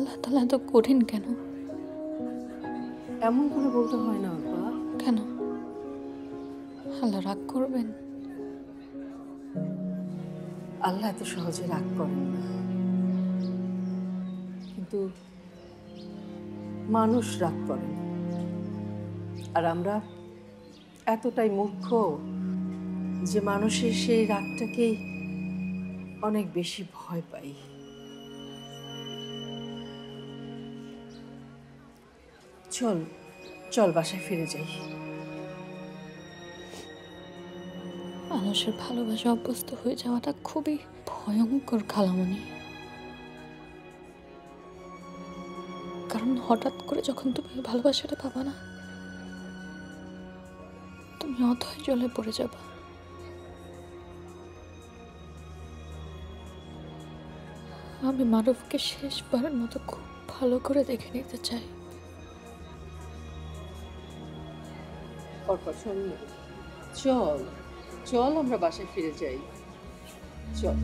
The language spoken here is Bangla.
আল্লাহ তাআলা এত কঠিন কেন? এমন করে বলতে হয় না আপা। কেন? আল্লাহ রাগ করবেন? আল্লাহ এত সহজে রাগ করেন না, কিন্তু মানুষ রাগ করেন। আর আমরা এতটাই মূর্খ যে মানুষের সেই রাগটাকেই অনেক বেশি ভয় পাই। চল চল বাসায় ফিরে যাই। মানুষের ভালোবাসা অভ্যস্ত হয়ে যাওয়াটা খুবই ভয়ঙ্কর খালামণি। কারণ হঠাৎ করে যখন তুমি ওই ভালোবাসাটা পাবা না, তুমি অথই জ্বলে পড়ে যাবা। আমি মারুফকে শেষবারের মতো খুব ভালো করে দেখে নিতে চাই। অর্পা চল না। চল চল আমরা বাসায় ফিরে যাই। চল।